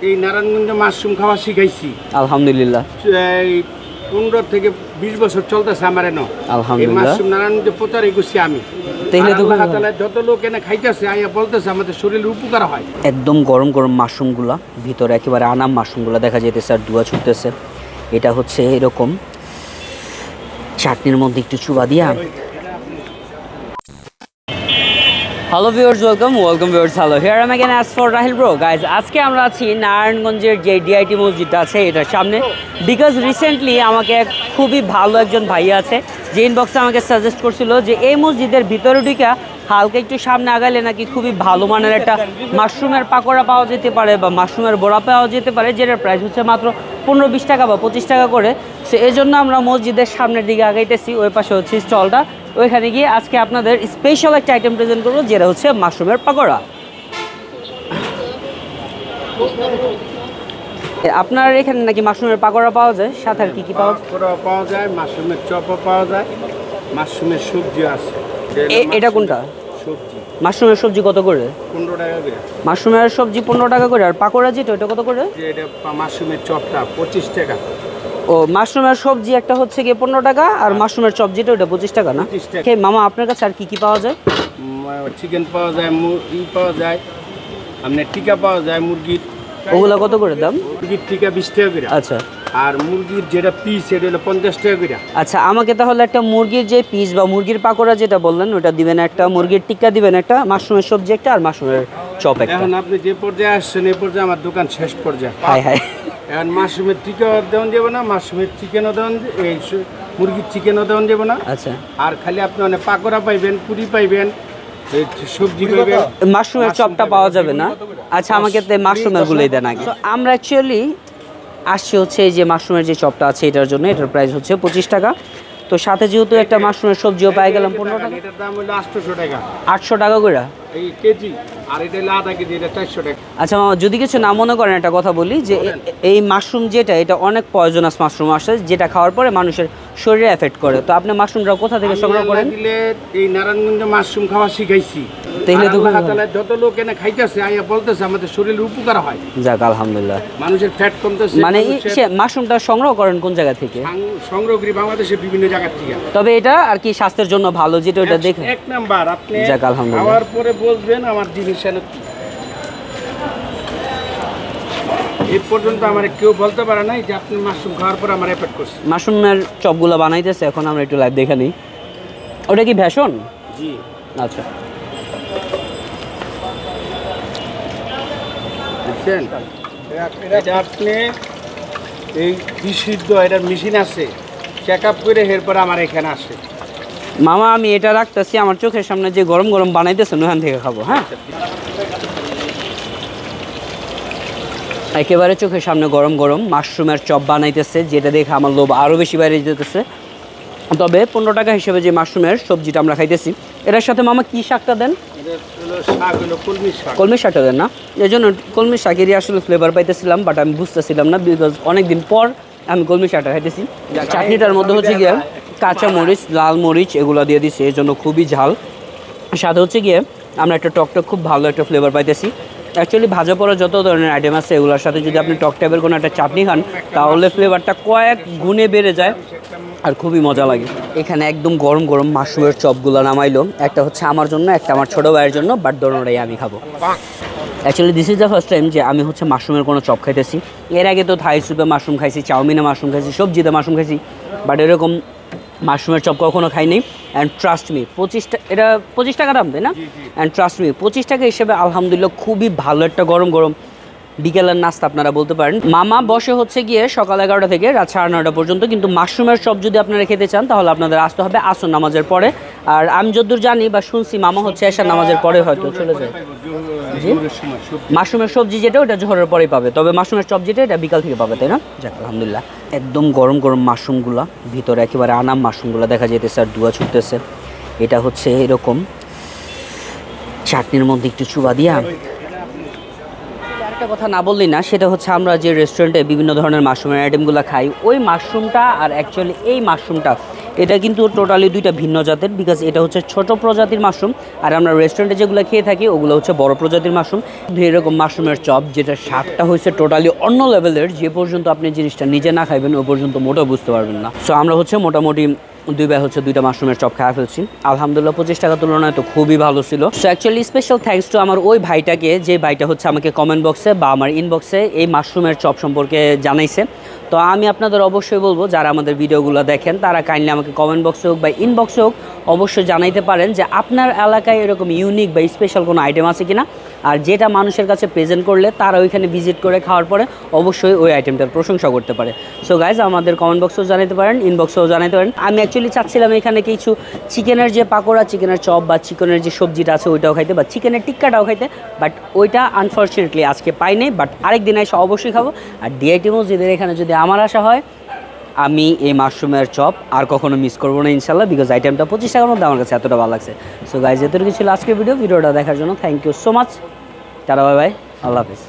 এই নারায়ণগঞ্জে মাশরুম খাওয়া শিখাইছি আলহামদুলিল্লাহ। 15 থেকে 20 বছর চলতেছে আমার এনো। আলহামদুলিল্লাহ। মাশরুম নারায়ণগঞ্জে প্রচারই করছি আমি। তাহলে তো আল্লাহ তাআলা যত লোক এনে খাইতেছে আইয়া বলতেছে আমাদের শরীরের উপকার হয়। একদম গরম গরম মাশরুমগুলা, ভিতরে একেবারে আনাম মাশরুমগুলা দেখা যাইতেছে আর ধোঁয়া ছুটতেছে। এটা হচ্ছে এরকম চাটনির মধ্যে একটু চুবা দিয়া। Hello viewers, welcome viewers, hello here I am again as for Rahil bro. Guys, আজকে আমরা আছি নারায়ণগঞ্জের যে ডিআইটি মসজিদটা আছে এটার সামনে, বিকজ রিসেন্টলি আমাকে এক খুবই ভালো একজন ভাইয়া আছে যে ইনবক্সে আমাকে সাজেস্ট করছিল যে এই মসজিদের ভিতরে ঢুকা হালকা একটু সামনে আগাইলে নাকি খুবই ভালো মানের একটা মাশরুমের পাকোড়া পাওয়া যেতে পারে বা মাশরুমের বড়া পাওয়া যেতে পারে, যেটার প্রাইস হচ্ছে মাত্র 15-20 টাকা বা 25 টাকা করে। সো এই জন্য আমরা মসজিদের সামনের দিকে আগাইতেছি, ওই পাশে হচ্ছে স্টলটা, ওইখানে গিয়ে আজকে আপনাদের স্পেশাল একটা আইটেম প্রেজেন্ট করবো, যেটা হচ্ছে মাশরুমের পাকোড়া। আপনার এখানে নাকি মাশরুমের পাকোড়া পাওয়া যায়, সাথে আর কি কি পাওয়া যায়? পাওয়া যায়, মাশরুমের চপও পাওয়া যায়, মাশরুমের সবজি আছে। এটা কোনটা? সবজি মাশরুমের সবজি কত করে? 15 টাকা করে। মাশরুমের সবজি 15 টাকা করে, আর পাকোড়া যেটা ওটা কত করে? এটা মাশরুমের চপটা 25 টাকা। ও, মাশরুমের সবজি একটা হচ্ছে গিয়ে 15 টাকা, আর মাশরুমের চপ যেটা ওটা 25 টাকা না? 25 টাকা। মামা, আপনার কাছে আর কি কি পাওয়া যায়? চিকেন পাওয়া যায়, মুরগি পাওয়া যায়, আপনার টিকা পাওয়া যায় মুরগির। ওগুলা কত করে দাম? মুরগির টিকা 20 টাকা করে। আচ্ছা। আর মুরগির যেটা পিস সেটা হলো 50 টাকা করে। আচ্ছা, আমাকে তাহলে একটা মুরগির যে পিস বা মুরগির পাকোড়া যেটা বললেন ওটা দিবেন একটা, মুরগির টিক্কা দিবেন একটা, মাশরুমের সবজি একটা, আর মাশরুমের চপ একটা। এখন আপনি যে পর্যায়ে আসছেন এই পর্যায়ে আমার দোকান শেষ পর্যায়ে। High high. এখন মাশরুমের টিকা দেওয়া যাবে না, মাশরুমের চিকেনও দেওয়া, এই মুরগির চিকেনও দেওয়া যাবে না। আচ্ছা। আর খালি আপনি অনেক পাকোড়া পাইবেন, পুরি পাইবেন, সবজি পাইবেন। মাশরুমের চপটা পাওয়া যাবে না? আচ্ছা, আমাকে মাশরুমের গুলোই দেন আগে। আমরা অ্যাকচুয়ালি আসছি হচ্ছে এই যে মাশরুমের যে চপটা আছে এটার জন্য, এটার প্রাইস হচ্ছে 25 টাকা। তো সাথে যেহেতু একটা মাশরুমের সবজিও পাই গেলাম 15 টাকা। এটার দাম হলো 800 টাকা। 800 টাকা করে এই কেজি, আর এটা হলো আধা কেজি, এটা 400 টাকা। আচ্ছা মামা, যদি কিছু না মনে করেন একটা কথা বলি যে এই মাশরুম যেটা, এটা অনেক পয়জনাস মাশরুম আসে যেটা খাওয়ার পরে মানুষের শরীরে এফেক্ট করে। তো আপনি মাশরুমটা কোথা থেকে সংগ্রহ করেন? এই নারায়ণগঞ্জে মাশরুম খাওয়া শিখাইছি। তাহলে তো আল্লাহ তাআলা যত লোক এনে খাইতেছে আইয়া বলতেছে আমাদের শরীরের উপকার হয়। যাক আলহামদুলিল্লাহ। মানুষের ফ্যাট কমতেছে। মানে মাশরুমটা সংগ্রহ করেন কোন জায়গা থেকে? সংগ্রহ করি বাংলাদেশের বিভিন্ন জায়গা থেকে। তবে এটা আর কি স্বাস্থ্যের জন্য ভালো, যেটা ওটা দেখে এক নাম্বার। আপনি যাক আলহামদুলিল্লাহ। খাওয়ার পরে বলবেন আমার জিনিস এনে কি। এই পর্যন্ত আমার কেউ বলতে পারে নাই যে আপনি মাশরুম খাওয়ার পর আমার এফেক্ট করছে। মাশরুমের চপগুলো বানাইতেছে, এখন আমরা একটু লাইভ দেখে নিই। ওটা কি ভেষণ? জি। আচ্ছা। বুঝছেন, এটা আপনি এই বিশুদ্ধ এটার মেশিন আছে, চেক আপ করে এরপর আমার এখানে আসে। মামা, আমি এটা রাখতেছি, আমার চোখের সামনে যে গরম গরম বানাইতেছেন ওখান থেকে খাবো। হ্যাঁ, একেবারে চোখের সামনে গরম গরম মাশরুমের চপ বানাইতেছে, যেটা দেখে আমার লোভ আরও বেশি বাইরে যেতেছে। তবে 15 টাকা হিসেবে যে মাশরুমের সবজিটা আমরা খাইতেছি, এটার সাথে মামা কি শাকটা দেন? কলমি শাকটা দেন না? এই জন্য কলমি শাকেরই আসলে ফ্লেভার পাইতেছিলাম, বাট আমি বুঝতেছিলাম না, বিকজ অনেকদিন পর আমি কলমি শাকটা খাইতেছি। চাটনিটার মধ্যে হচ্ছে গিয়ে কাঁচা মরিচ, লাল মরিচ এগুলো দিয়ে দিচ্ছে, এই জন্য খুবই ঝাল। সাথে হচ্ছে গিয়ে আমরা একটা টকটক খুব ভালো একটা ফ্লেভার পাইতেছি। অ্যাকচুয়ালি ভাজা পড়া যত ধরনের আইটেম আছে এগুলোর সাথে যদি আপনি টক টাইপের কোনো একটা চাটনি খান তাহলে ফ্লেভারটা কয়েক গুণে বেড়ে যায় আর খুবই মজা লাগে। এখানে একদম গরম গরম মাশরুমের চপগুলো নামাইলো, একটা হচ্ছে আমার জন্য, একটা আমার ছোটো ভাইয়ের জন্য, বাট দোনোটাই আমি খাবো। Actually this is the first time যে আমি হচ্ছে মাশরুমের কোনো চপ খাইতেছি। এর আগে তো থাই স্যুপে মাশরুম খাইছি, চাউমিনে মাশরুম খাইছি, সবজিতে মাশরুম খাইছি, বাট এরকম মাশরুমের চপ কখনো খাইনি। অ্যান্ড ট্রাস্ট মি, 25 টাকা দাম, তাই না? অ্যান্ড ট্রাস্ট মি, 25 টাকা হিসেবে আলহামদুলিল্লাহ খুবই ভালো একটা গরম গরম বিকেলের নাস্তা আপনারা বলতে পারেন। মামা বসে হচ্ছে গিয়ে সকাল 11টা থেকে রাত 9:30 পর্যন্ত, কিন্তু মাশরুমের চপ যদি আপনারা খেতে চান তাহলে আপনাদের আসতে হবে আসর নামাজের পরে। আর আমি যতদূর জানি বা শুনছি মামা হচ্ছে এশার নামাজের পরে হয়তো চলে যায়। মাশরুমের সবজি যেটা ওটা জোহরের পরেই পাবে, তবে মাশরুমের চপ যেটা এটা বিকাল থেকে পাবে, তাই না? যাক আলহামদুলিল্লাহ। একদম গরম গরম মাশরুমগুলা, ভিতরে একেবারে আনাম মাশরুমগুলা দেখা যেতেছে আর ধোঁয়া ছুটতেছে। এটা হচ্ছে এরকম চাটনির মধ্যে একটু চুবা দিয়া। একটা কথা না বললি না, সেটা হচ্ছে আমরা যে রেস্টুরেন্টে বিভিন্ন ধরনের মাশরুমের আইটেমগুলো খাই, ওই মাশরুমটা আর অ্যাকচুয়ালি এই মাশরুমটা এটা কিন্তু টোটালি দুইটা ভিন্ন জাতের, বিকজ এটা হচ্ছে ছোট প্রজাতির মাশরুম, আর আমরা রেস্টুরেন্টে যেগুলো খেয়ে থাকি ওগুলো হচ্ছে বড় প্রজাতির মাশরুম। এরকম মাশরুমের চপ যেটা স্বাদটা হচ্ছে টোটালি অন্য লেভেলের, যে পর্যন্ত আপনি জিনিসটা নিজে না খাইবেন ও পর্যন্ত মোটেও বুঝতে পারবেন না। সো আমরা হচ্ছে মোটামুটি দুই ভাই হচ্ছে দুইটা মাশরুমের চপ খাওয়া ফেলছি, আলহামদুলিল্লাহ 25 টাকার তুলনায় তো খুবই ভালো ছিল। So actually special thanks to আমার ওই ভাইটাকে, যে ভাইটা হচ্ছে আমাকে কমেন্ট বক্সে বা আমার ইনবক্সে এই মাশরুমের চপ সম্পর্কে জানাইছে। তো আমি আপনাদের অবশ্যই বলবো যারা আমাদের ভিডিওগুলো দেখেন তারা কাইন্ডলি আমাকে কমেন্ট বক্সে হোক বা ইনবক্সে হোক অবশ্যই জানাইতে পারেন যে আপনার এলাকায় এরকম ইউনিক বা স্পেশাল কোনো আইটেম আছে কিনা, আর যেটা মানুষের কাছে প্রেজেন্ট করলে তারা ওইখানে ভিজিট করে খাওয়ার পরে অবশ্যই ওই আইটেমটার প্রশংসা করতে পারে। সো গাইজ আমাদের কমেন্ট বক্সেও জানাতে পারেন, ইনবক্সেও জানাতে পারেন। আমি অ্যাকচুয়ালি চাচ্ছিলাম এখানে কিছু চিকেনের যে পাকোড়া, চিকেনের চপ বা চিকেনের যে সবজিটা আছে ওইটাও খাইতে বা চিকেনের টিক্কাটাও খাইতে, বাট ওইটা আনফর্চুনেটলি আজকে পাই নাই, বাট আরেকদিন এসে অবশ্যই খাবো। আর ডিআইটি মসজিদের এখানে যদি আমার আসা হয় আমি এই মাশরুমের চপ আর কখনো মিস করবো না ইনশাল্লাহ, বিকজ আইটেমটা 25 টাকার মধ্যে আমার কাছে এতটা ভালো লাগছে। সো গাইজ এতটুকু ছিল আজকের ভিডিওটা দেখার জন্য thank you so much. Tata bye bye, আল্লাহ হাফিজ।